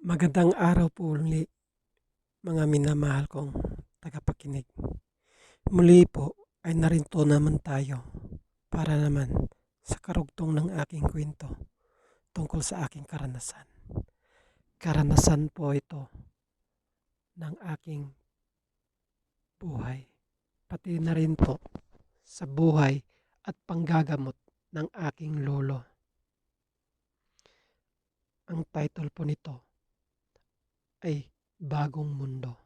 Magandang araw po uli, mga minamahal kong tagapakinig. Muli po ay narito naman tayo para naman sa karugtong ng aking kwento tungkol sa aking karanasan. Karanasan po ito ng aking buhay, pati na rin po sa buhay at panggagamot ng aking lolo. Ang title po nito ay Bagong Mundo.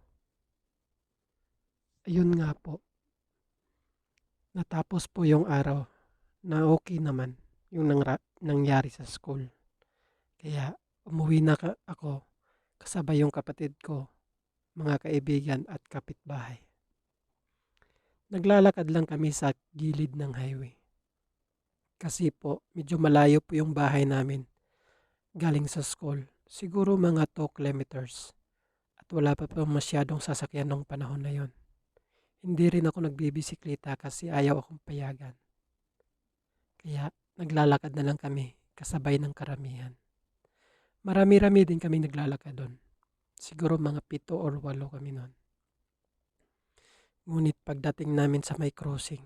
Ayun nga po, natapos po yung araw na okay naman yung nangyari sa school. Kaya umuwi na ako kasabay yung kapatid ko, mga kaibigan at kapitbahay. Naglalakad lang kami sa gilid ng highway. Kasi po medyo malayo po yung bahay namin galing sa school. Siguro mga 2 kilometers. At wala pa po masyadong sasakyan nung panahon na yon. Hindi rin ako nagbibisikleta kasi ayaw akong payagan. Kaya naglalakad na lang kami kasabay ng karamihan. Marami-rami din kami naglalakad doon. Siguro mga 7 or 8 kami noon. Ngunit pagdating namin sa may crossing,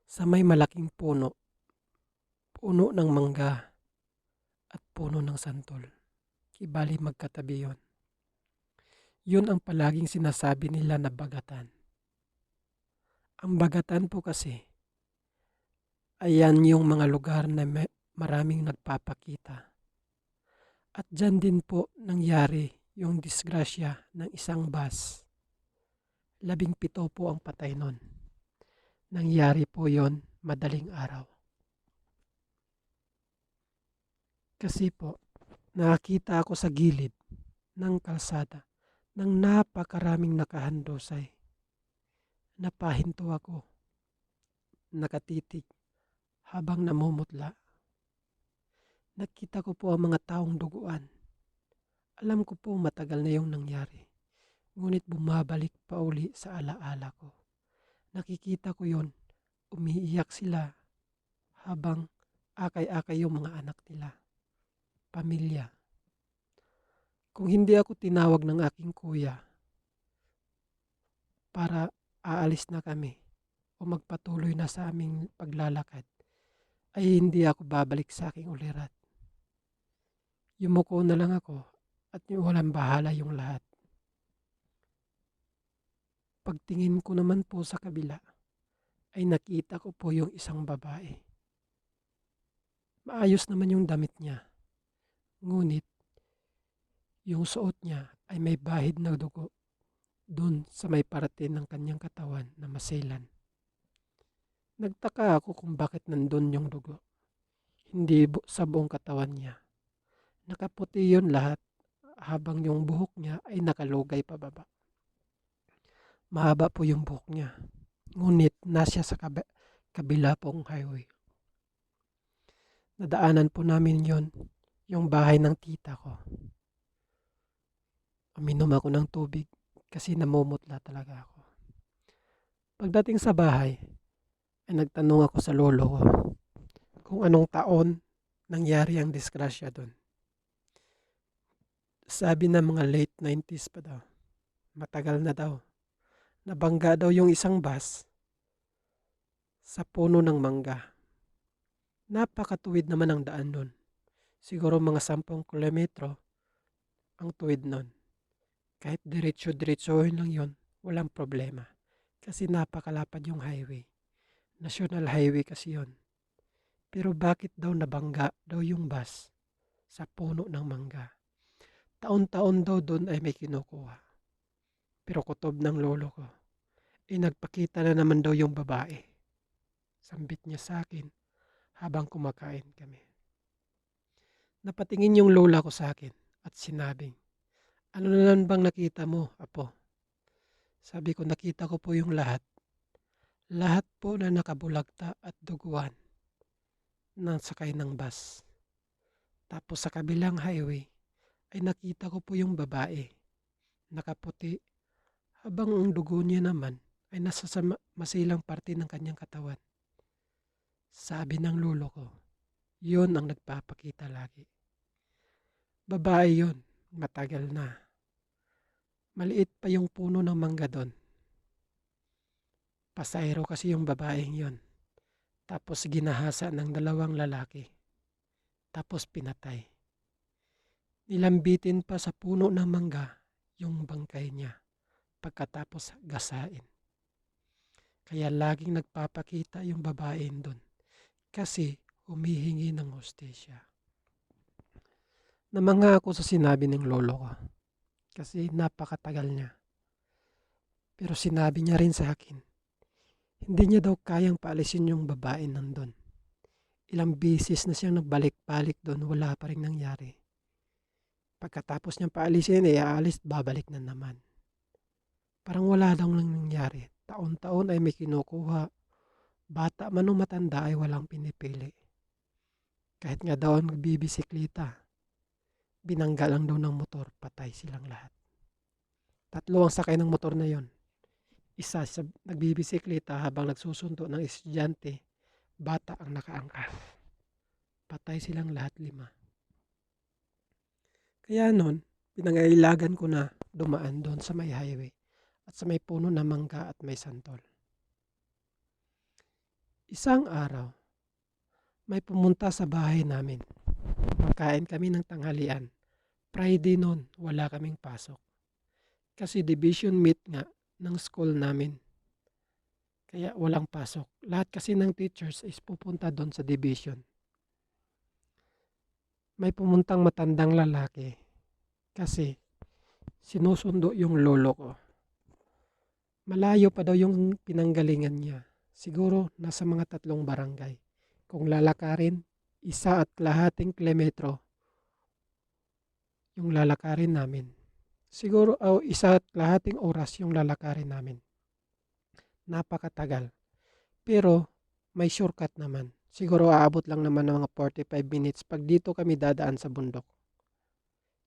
sa may malaking puno, puno ng mangga at puno ng santol. Ibali magkatabi yon. Yun ang palaging sinasabi nila na bagatan. Ang bagatan po kasi, ayan yung mga lugar na maraming nagpapakita. At dyan din po nangyari yung disgrasya ng isang bus. 17 po ang patay nun. Nangyari po yon madaling araw. Kasi po, nakakita ako sa gilid ng kalsada ng napakaraming nakahandusay. Napahinto ako, nakatitig habang namumutla. Nakita ko po ang mga taong duguan. Alam ko po matagal na yung nangyari. Ngunit bumabalik pa uli sa alaala ko. Nakikita ko yon, umiiyak sila habang akay-akay yung mga anak nila. Pamilya. Kung hindi ako tinawag ng aking kuya para aalis na kami o magpatuloy na sa aming paglalakad, ay hindi ako babalik sa aking ulirat. Yumuko na lang ako at walang bahala yung lahat. Pagtingin ko naman po sa kabila, ay nakita ko po yung isang babae. Maayos naman yung damit niya. Ngunit, yung suot niya ay may bahid na dugo dun sa may parte ng kanyang katawan na maselan. Nagtaka ako kung bakit nandun yung dugo. Hindi sa buong katawan niya. Nakaputi yun lahat habang yung buhok niya ay nakalugay pababa. Mahaba po yung buhok niya. Ngunit nasa sa kabila pong highway. Nadaanan po namin yon, yung bahay ng tita ko. Uminom ako ng tubig kasi namumutla talaga ako. Pagdating sa bahay, ay nagtanong ako sa lolo ko kung anong taon nangyari ang disgrasya doon. Sabi na mga late 90s pa daw. Matagal na daw. Nabangga daw yung isang bus sa puno ng mangga. Napakatuwid naman ang daan doon. Siguro mga 10 kilometro ang tuwid nun. Kahit diretso-diretsohin lang yon, walang problema. Kasi napakalapad yung highway. National highway kasi yon. Pero bakit daw nabangga daw yung bus sa puno ng mangga? Taon-taon daw doon ay may kinukuha. Pero kutob ng lolo ko, nagpakita na naman daw yung babae. Sambit niya sa akin habang kumakain kami. Napatingin yung lola ko sa akin at sinabing, "Ano na naman bang nakita mo, apo?" Sabi ko, nakita ko po yung lahat. Lahat po na nakabulagta at duguan ng sakay ng bus. Tapos sa kabilang highway ay nakita ko po yung babae. Nakaputi habang ang dugo niya naman ay nasa sa masilang parte ng kanyang katawan. Sabi ng lolo ko, yun ang nagpapakita lagi. Babae yun. Matagal na. Maliit pa yung puno ng mangga do'n. Pasahero kasi yung babaeng yon. Tapos ginahasa ng dalawang lalaki. Tapos pinatay. Nilambitin pa sa puno ng mangga yung bangkay niya pagkatapos gasain. Kaya laging nagpapakita yung babaeng do'n kasi humihingi ng hustisya. Namangha ako sa sinabi ng lolo ko kasi napakatagal niya. Pero sinabi niya rin sa akin, hindi niya daw kayang paalisin yung babae nandun. Ilang bisis na siyang nagbalik-balik doon, wala pa rin nangyari. Pagkatapos niyang paalisin, aalis, babalik na naman. Parang wala daw nang nangyari. Taon-taon ay may kinukuha. Bata man o matanda ay walang pinipili. Kahit nga daw nagbibisikleta, binangga lang daw ng motor, patay silang lahat. 3 ang sakay ng motor na yon. Isa sa nagbibisikleta habang nagsusundo ng estudyante, bata ang nakaangkas. Patay silang lahat 5. Kaya noon, pinangailagan ko na dumaan doon sa may highway at sa may puno na mangga at may santol. Isang araw, may pumunta sa bahay namin. Magkain kami ng tanghalian. Friday noon, wala kaming pasok. Kasi division meet nga ng school namin. Kaya walang pasok. Lahat kasi ng teachers is pupunta doon sa division. May pumuntang matandang lalaki kasi sinusundo yung lolo ko. Malayo pa daw yung pinanggalingan niya. Siguro nasa mga 3 barangay. Kung lalakarin, 1.5 kilometro yung lalakarin namin. Siguro 1.5 oras yung lalakarin namin. Napakatagal. Pero may shortcut naman. Siguro aabot lang naman ng mga 45 minutes pag dito kami dadaan sa bundok.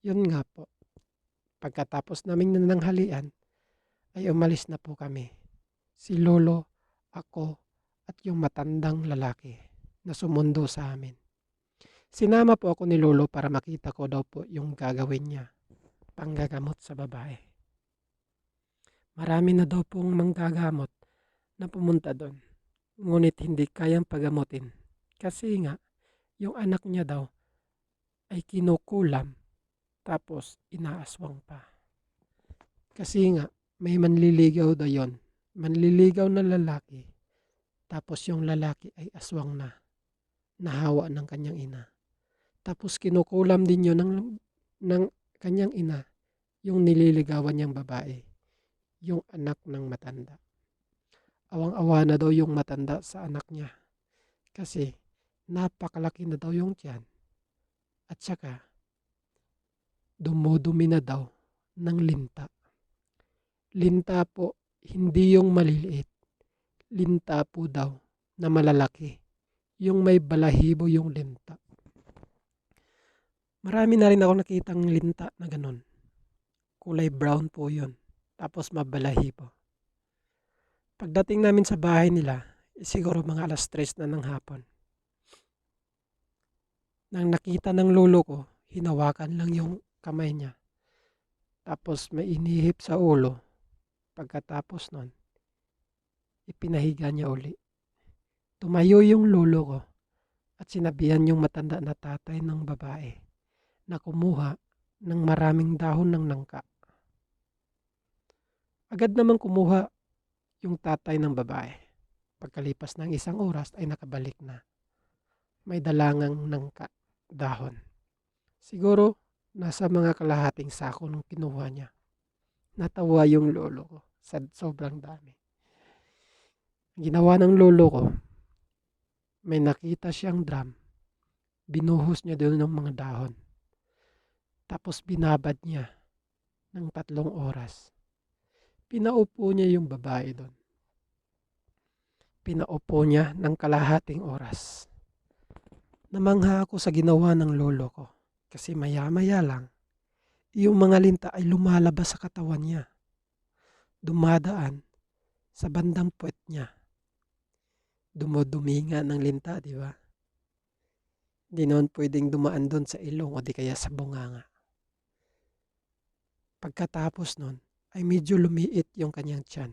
Yun nga po. Pagkatapos naming nananghalian, ay umalis na po kami. Si lolo, ako, at yung matandang lalaki na sumundo sa amin. Sinama po ako ni lolo para makita ko daw po yung gagawin niya. Panggagamot sa babae. Marami na daw pong manggagamot na pumunta doon. Ngunit hindi kayang pagamutin. Kasi nga, yung anak niya daw ay kinukulam tapos inaaswang pa. Kasi nga, may manliligaw daw yon. Manliligaw na lalaki. Tapos yung lalaki ay aswang na. Nahawa ng kanyang ina. Tapos kinukulam din yun ng kanyang ina. Yung nililigawan niyang babae. Yung anak ng matanda. Awang-awa na daw yung matanda sa anak niya. Kasi napakalaki na daw yung tiyan. At saka, dumudumi na daw ng linta. Linta po, hindi yung maliliit. Linta po daw na malalaki. Yung may balahibo yung linta. Marami na rin ako nakitang linta na ganun. Kulay brown po yun. Tapos mabalahibo. Pagdating namin sa bahay nila, siguro mga 3:00 na ng hapon. Nang nakita ng lolo ko, hinawakan lang yung kamay niya. Tapos may inihip sa ulo. Pagkatapos nun, ipinahiga niya uli. Tumayo yung lolo ko at sinabihan yung matanda na tatay ng babae na kumuha ng maraming dahon ng nangka. Agad namang kumuha yung tatay ng babae. Pagkalipas ng 1 oras ay nakabalik na. May dalangang nangka dahon. Siguro nasa mga kalahating sako nung kinuha niya. Natawa yung lolo ko sa sobrang dami. Ginawa ng lolo ko, may nakita siyang drum. Binuhos niya doon ng mga dahon. Tapos binabad niya ng 3 oras. Pinaupo niya yung babae doon. Pinaupo niya ng kalahating oras. Namangha ako sa ginawa ng lolo ko. Kasi maya-maya lang, yung mga linta ay lumalabas sa katawan niya. Dumadaan sa bandang puwet niya. Dumudumi nga ng linta, di ba? Di naman pwedeng dumaan doon sa ilong o di kaya sa bunganga. Pagkatapos nun ay medyo lumiit yung kanyang tiyan.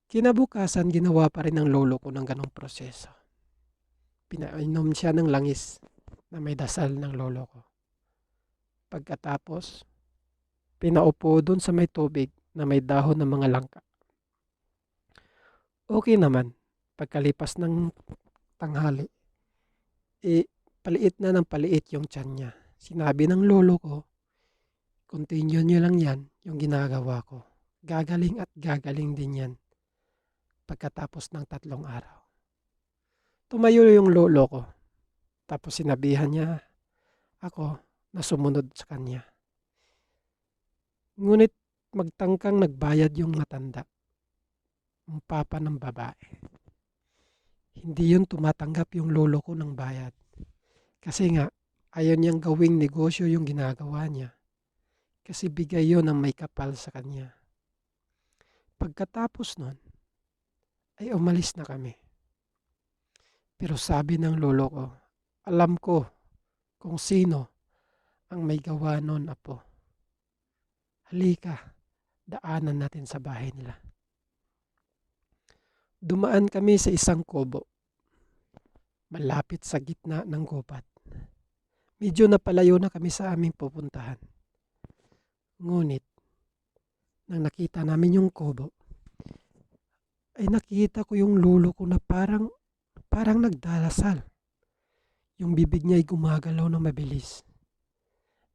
Kinabukasan ginawa pa rin ng lolo ko ng ganong proseso. Pinainom siya ng langis na may dasal ng lolo ko. Pagkatapos, pinaupo dun sa may tubig na may dahon ng mga langka. Okay naman, pagkalipas ng tanghali, paliit na ng paliit yung tiyan niya. Sinabi ng lolo ko, continue nyo lang yan, yung ginagawa ko. Gagaling at gagaling din yan pagkatapos ng 3 araw. Tumayo yung lolo ko, tapos sinabihan niya ako na sumunod sa kanya. Ngunit magtangkang nagbayad yung matanda, yung papa ng babae. Hindi yun tumatanggap yung lolo ko ng bayad. Kasi nga, ayaw niyang gawing negosyo yung ginagawa niya. Kasi bigay yun ng may kapal sa kanya. Pagkatapos nun, ay umalis na kami. Pero sabi ng lolo ko, alam ko kung sino ang may gawa nun, apo. Halika, daanan natin sa bahay nila. Dumaan kami sa isang kubo, malapit sa gitna ng gubat. Medyo napalayo na kami sa aming pupuntahan. Ngunit, nang nakita namin yung kubo, ay nakita ko yung lolo ko na parang nagdarasal. Yung bibig niya ay gumagalaw na mabilis.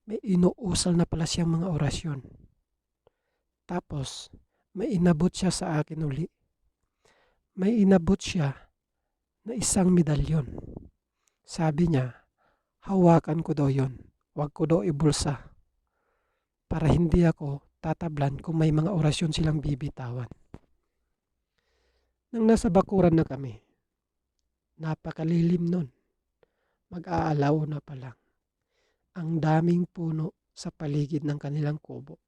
May inuusal na pala siyang mga orasyon. Tapos, may inabot siya sa akin uli. May inabot siya na isang medalyon. Sabi niya, hawakan ko daw yun. Huwag ko daw ibulsa. Para hindi ako tatablan kung may mga orasyon silang bibitawan. Nang nasa bakuran na kami, napakalilim nun. Mag-aalaw na pala. Ang daming puno sa paligid ng kanilang kubo.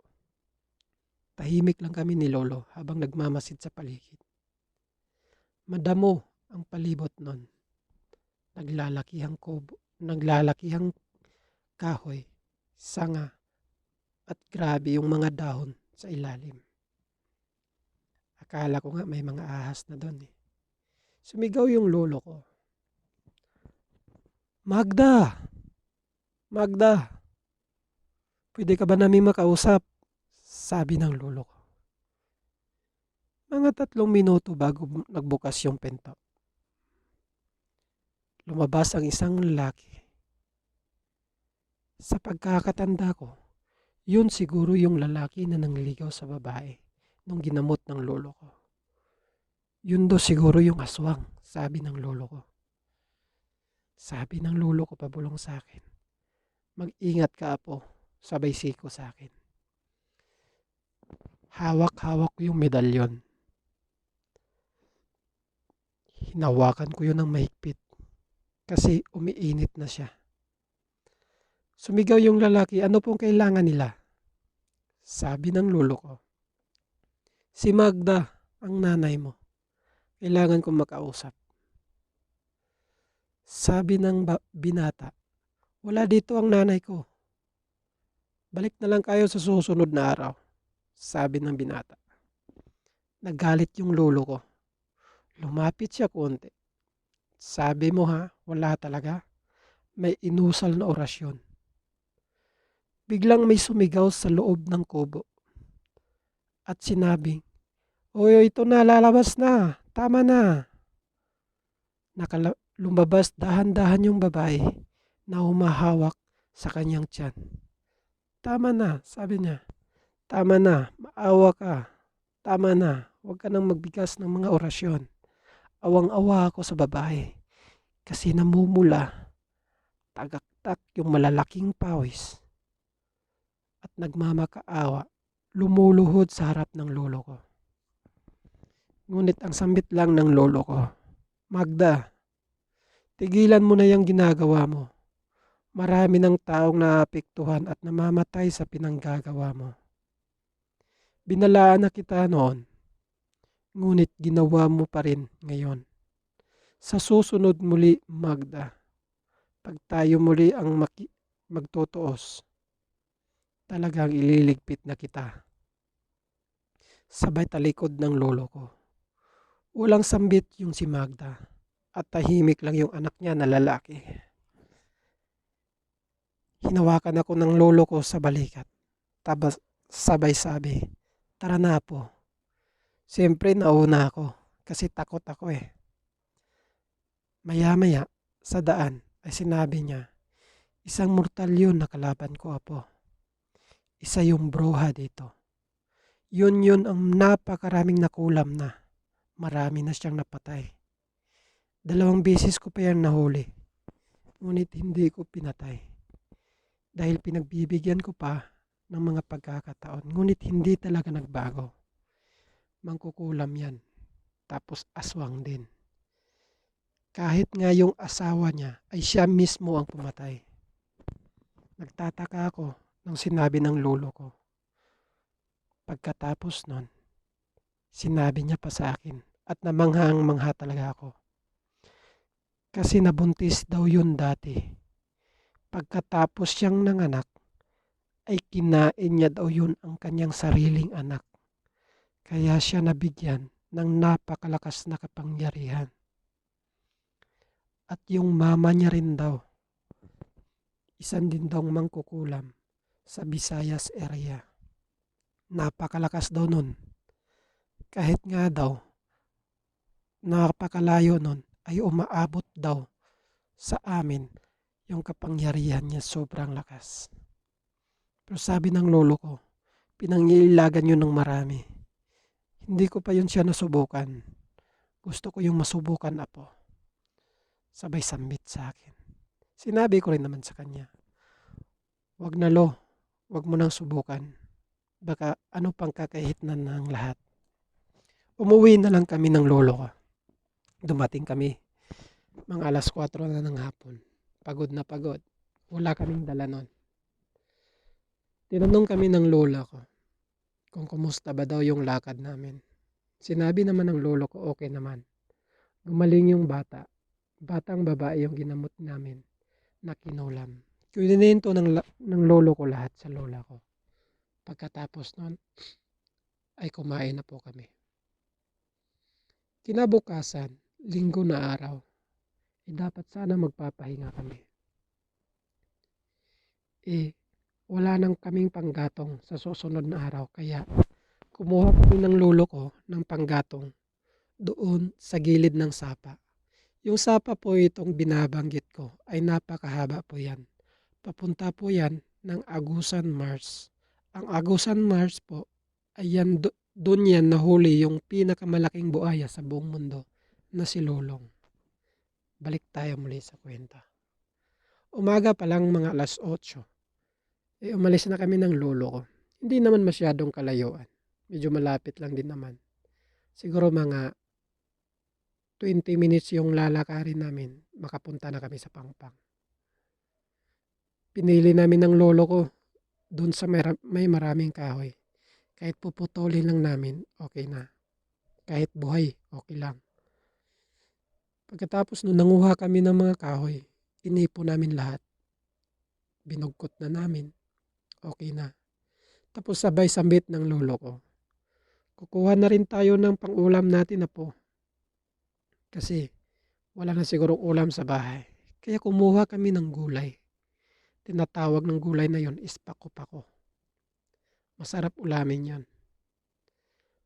Tahimik lang kami ni lolo habang nagmamasid sa paligid. Madamo ang palibot nun. Naglalakihang kubo, naglalakihang kahoy, sanga, at grabe yung mga dahon sa ilalim. Akala ko nga may mga ahas na doon eh. Sumigaw yung lolo ko. Magda! Magda! Pwede ka ba namin makausap? Sabi ng lolo ko. Mga 3 minuto bago nagbukas yung pinto. Lumabas ang isang lalaki. Sa pagkakatanda ko, yun siguro yung lalaki na nangligaw sa babae nung ginamot ng lolo ko. Yun do siguro yung aswang, sabi ng lolo ko. Sabi ng lolo ko pabulong sa akin, mag-ingat ka apo, sabay siko sa akin. Hawak-hawak ko yung medalyon. Hinawakan ko yun ng mahigpit kasi umiinit na siya. Sumigaw yung lalaki, ano pong kailangan nila? Sabi ng lolo ko, si Magda, ang nanay mo. Kailangan kong makausap. Sabi ng binata, wala dito ang nanay ko. Balik na lang kayo sa susunod na araw. Sabi ng binata. Nagalit yung lolo ko. Lumapit siya konti. Sabi mo ha, wala talaga. May inusal na orasyon. Biglang may sumigaw sa loob ng kubo. At sinabing, oy, ito na, lalabas na. Tama na. Lumabas dahan-dahan yung babae na humahawak sa kanyang tiyan. Tama na, sabi niya. Tama na, maawa ka. Tama na, huwag ka nang magbigas ng mga orasyon. Awang-awa ako sa babae. Kasi namumula, tagaktak yung malalaking pawis. At nagmamakaawa, lumuluhod sa harap ng lolo ko. Ngunit ang sambit lang ng lolo ko, Magda, tigilan mo na yung ginagawa mo. Marami ng taong naapektuhan at namamatay sa pinanggagawa mo. Binalaan na kita noon, ngunit ginawa mo pa rin ngayon. Sa susunod muli, Magda, pag tayo muli ang magtutuos, talagang ililigpit na kita. Sabay talikod ng lolo ko. Walang sambit yung si Magda at tahimik lang yung anak niya na lalaki. Hinawakan ako ng lolo ko sa balikat. Tapos sabay sabi, tara na po. Siyempre nauna ako kasi takot ako eh. Maya-maya sa daan ay sinabi niya, isang mortal yun na kalaban ko apo. Isa yung bruha dito. Yun ang napakaraming nakulam na. Marami na siyang napatay. 2 beses ko pa yan nahuli. Ngunit hindi ko pinatay. Dahil pinagbibigyan ko pa ng mga pagkakataon. Ngunit hindi talaga nagbago. Mangkukulam yan. Tapos aswang din. Kahit nga yung asawa niya ay siya mismo ang pumatay. Nagtataka ako nang sinabi ng lolo ko. Pagkatapos nun, sinabi niya pa sa akin at namanghang-mangha talaga ako. Kasi nabuntis daw yun dati. Pagkatapos siyang nanganak, ay kinain niya daw yun ang kanyang sariling anak. Kaya siya nabigyan ng napakalakas na kapangyarihan. At yung mama niya rin daw, isan din daw mangkukulam sa Visayas area. Napakalakas daw nun. Kahit nga daw, napakalayo nun ay umaabot daw sa amin yung kapangyarihan niya sobrang lakas. Pero sabi ng lolo ko, pinangilagan yun ng marami. Hindi ko pa yun siya nasubukan. Gusto ko yung masubukan apo. Sabay sambit sa akin. Sinabi ko rin naman sa kanya, wag na lo, wag mo nang subukan. Baka ano pang kakahitnan ng lahat. Umuwi na lang kami ng lolo ko. Dumating kami mga alas 4 na ng hapon. Pagod na pagod. Wala kaming dala nun. Tinanong kami ng lola ko kung kumusta ba daw yung lakad namin. Sinabi naman ng lolo ko okay naman. Gumaling yung bata. Batang babae yung ginamot namin na kinulam. Kininento ng lolo ko lahat sa lola ko. Pagkatapos nun ay kumain na po kami. Kinabukasan, linggo na araw, dapat sana magpapahinga kami. Wala nang kaming panggatong sa susunod na araw. Kaya kumuha kami ng lolo ko ng panggatong doon sa gilid ng sapa. Yung sapa po itong binabanggit ko ay napakahaba po yan. Papunta po yan ng Agusan Mars. Ang Agusan Mars po ay yan, doon yan nahuli yung pinakamalaking buaya sa buong mundo na si Lolong. Balik tayo muli sa kwenta. Umaga pa lang mga alas 8. Umalis na kami ng lolo ko. Hindi naman masyadong kalayuan. Medyo malapit lang din naman. Siguro mga 20 minutes yung lalakarin namin. Makapunta na kami sa Pangpang. Pinili namin ng lolo ko doon sa may maraming kahoy. Kahit puputulin lang namin, okay na. Kahit buhay, okay lang. Pagkatapos nung nanguha kami ng mga kahoy, inipo namin lahat. Binugkot na namin. Okay na. Tapos sabay sambit ng lolo ko. Kukuha na rin tayo ng pang-ulam natin na po. Kasi wala na sigurong ulam sa bahay. Kaya kumuha kami ng gulay. Tinatawag ng gulay na yon is pako-pako. Masarap ulamin yan.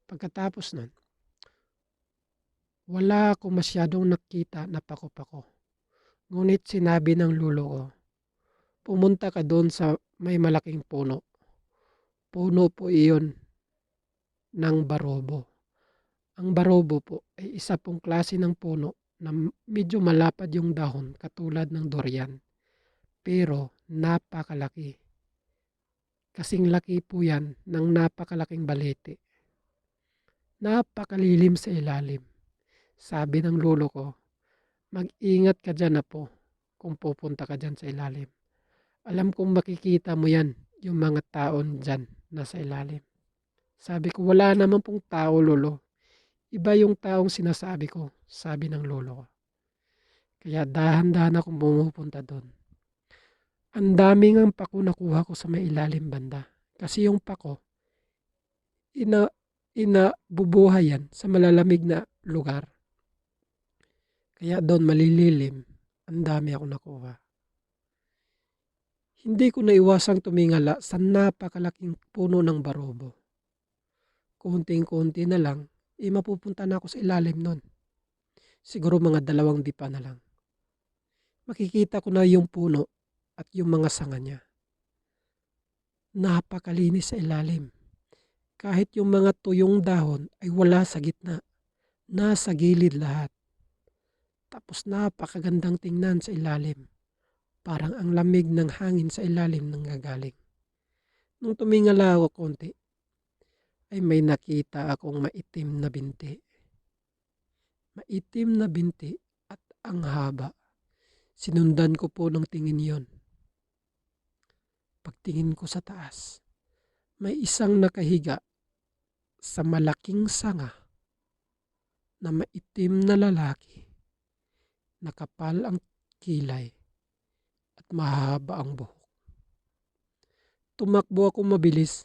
Pagkatapos nun, wala akong masyadong nakita na pako-pako. Ngunit sinabi ng lolo ko, pumunta ka doon sa may malaking puno. Puno po iyon ng barobo. Ang barobo po ay isa pong klase ng puno na medyo malapad yung dahon katulad ng durian. Pero napakalaki. Kasing laki po yan ng napakalaking balete. Napakalilim sa ilalim. Sabi ng lolo ko, mag-ingat ka dyan na po kung pupunta ka dyan sa ilalim. Alam kong makikita mo yan, yung mga taon dyan nasa ilalim. Sabi ko, wala naman pong tao lolo. Iba yung taong sinasabi ko, sabi ng lolo ko. Kaya dahan-dahan akong pumupunta doon. Ang daming ang pako nakuha ko sa may ilalim banda. Kasi yung pako, ina inabubuhay yan sa malalamig na lugar. Kaya doon malililim, ang dami akong nakuha. Hindi ko naiwasang tumingala sa napakalaking puno ng barobo. Konting-konti na lang, mapupunta na ako sa ilalim nun. Siguro mga 2 dipa na lang. Makikita ko na yung puno at yung mga sanga niya. Napakalinis sa ilalim. Kahit yung mga tuyong dahon ay wala sa gitna. Nasa gilid lahat. Tapos napakagandang tingnan sa ilalim. Parang ang lamig ng hangin sa ilalim nanggagaling. Nung tumingala ako konti, ay may nakita akong maitim na binti. Maitim na binti at ang haba. Sinundan ko po ng tingin yon. Pagtingin ko sa taas, may isang nakahiga sa malaking sanga na maitim na lalaki. Nakapal ang kilay at mahaba ang buhok. Tumakbo ako mabilis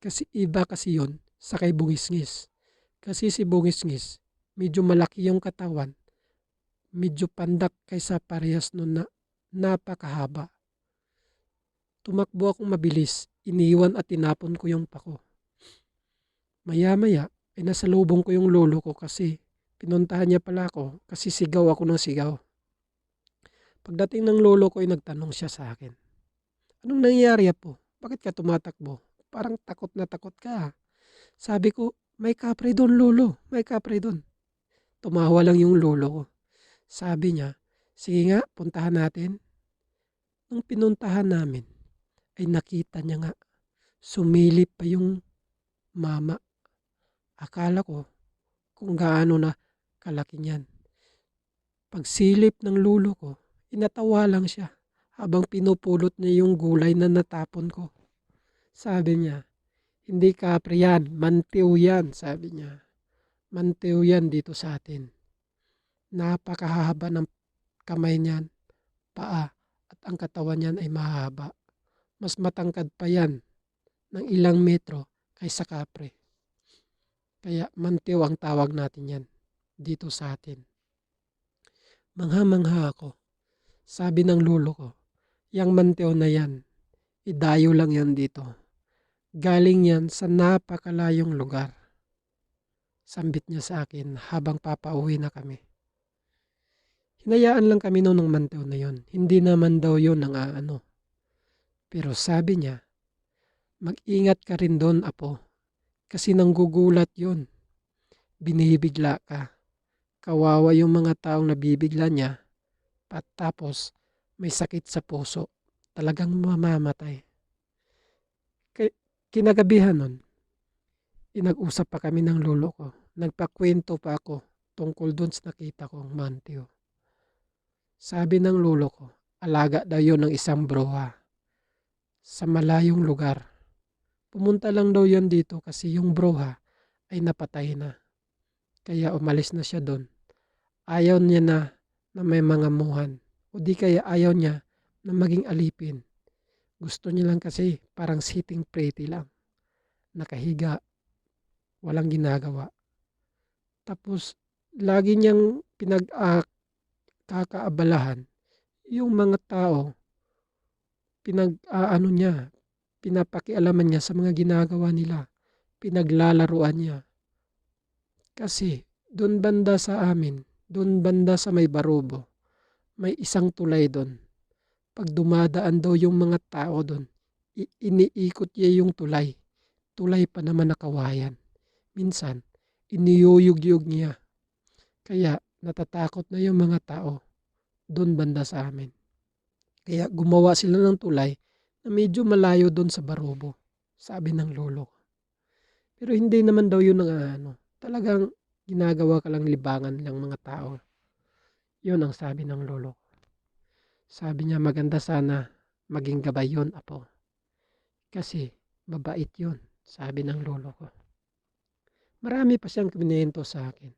kasi iba kasi yon sa kay Bungis-ngis. Kasi si Bungis-ngis, medyo malaki yung katawan, medyo pandak kaysa parehas nun na napakahaba. Tumakbo akong mabilis, iniwan at tinapon ko yung pako. Maya-maya ay nasalubong ko yung lolo ko kasi pinuntahan niya pala ako kasi sigaw ako ng sigaw. Pagdating ng lolo ko ay nagtanong siya sa akin, "Anong nangyayari po? Bakit ka tumatakbo? Parang takot na takot ka." Sabi ko, "May kapre doon lolo, may kapre doon." Tumawa lang yung lolo ko. Sabi niya, "Sige nga, puntahan natin." Nung pinuntahan namin, ay nakita niya nga, sumilip pa yung mama. Akala ko kung gaano na kalaki niyan. Pagsilip ng lolo ko, inatawa lang siya habang pinupulot niya yung gulay na natapon ko. Sabi niya, "Hindi kapre yan, mantiw yan," sabi niya. "Mantiw yan dito sa atin. Napakahaba ng kamay niyan, paa, at ang katawan niyan ay mahaba. Mas matangkad pa yan ng ilang metro kaysa kapre. Kaya mantiw ang tawag natin yan dito sa atin." Mangha-mangha ako. Sabi ng lolo ko, "Yang mantiw na yan, idayo lang yan dito. Galing yan sa napakalayong lugar." Sambit niya sa akin habang papauwi na kami. Hinayaan lang kami noon ng mantiw na yon. Hindi naman daw yon ang aano. Pero sabi niya, "Mag-ingat ka rin doon, apo. Kasi nanggugulat yon. Binibigla ka. Kawawa yung mga taong nabibigla niya. Tapos may sakit sa puso. Talagang mamamatay." Kinagabihan nun, inag-usap pa kami ng lolo ko. Nagpakwento pa ako tungkol doon sa nakita kong mantiw. Sabi ng lolo ko, alaga daw yun ng isang bruha sa malayong lugar. Pumunta lang daw yan dito kasi yung bruha ay napatay na. Kaya umalis na siya doon. Ayaw niya na may mga muhan. O di kaya ayaw niya na maging alipin. Gusto niya lang kasi parang sitting pretty lang. Nakahiga, walang ginagawa. Tapos lagi niyang kakaaabalahan yung mga tao, pinapakialaman niya sa mga ginagawa nila, pinaglalaruan niya. Kasi doon banda sa amin, doon banda sa may Barobo, may isang tulay doon. Pag dumadaan daw yung mga tao doon, iniikot niya yung tulay. Tulay pa naman na kawayan. Minsan, iniyuyug-yug niya. Kaya natatakot na yung mga tao doon banda sa amin. Kaya gumawa sila ng tulay na medyo malayo doon sa Barobo, sabi ng lolo ko. Pero hindi naman daw yun ang talagang ginagawa ka lang libangan ng mga tao. Yun ang sabi ng lolo ko. Sabi niya maganda sana maging gabay yun, apo. Kasi mabait yun, sabi ng lolo ko. Marami pa siyang kwento sa akin.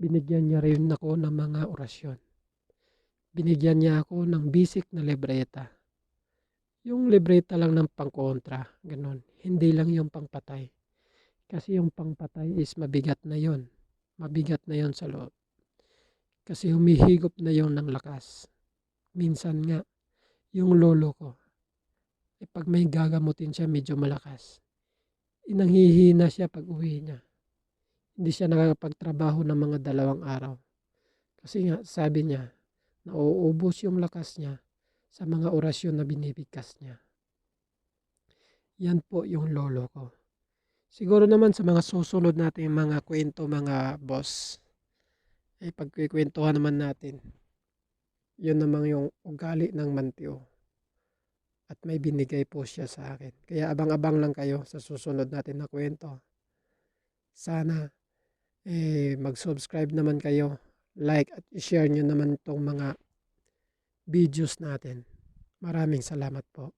Binigyan niya rin ako ng mga orasyon. Binigyan niya ako ng basic na libreta. Yung libreta lang ng pangkontra, gano'n. Hindi lang yung pangpatay. Kasi yung pangpatay is mabigat na yon. Mabigat na yon sa loob. Kasi humihigop na yon ng lakas. Minsan nga, yung lolo ko, pag may gagamutin siya medyo malakas, nanghihina siya pag uwi niya. Hindi siya nakakapagtrabaho ng mga 2 araw. Kasi nga, sabi niya, nauubos yung lakas niya sa mga orasyon na binibigkas niya. Yan po yung lolo ko. Siguro naman sa mga susunod nating mga kwento mga boss, ay pagkikwentuhan naman natin. Yun naman yung ugali ng mantiyo. At may binigay po siya sa akin. Kaya abang-abang lang kayo sa susunod natin na kwento. Sana mag-subscribe naman kayo, like at i-share nyo naman itong mga videos natin. Maraming salamat po.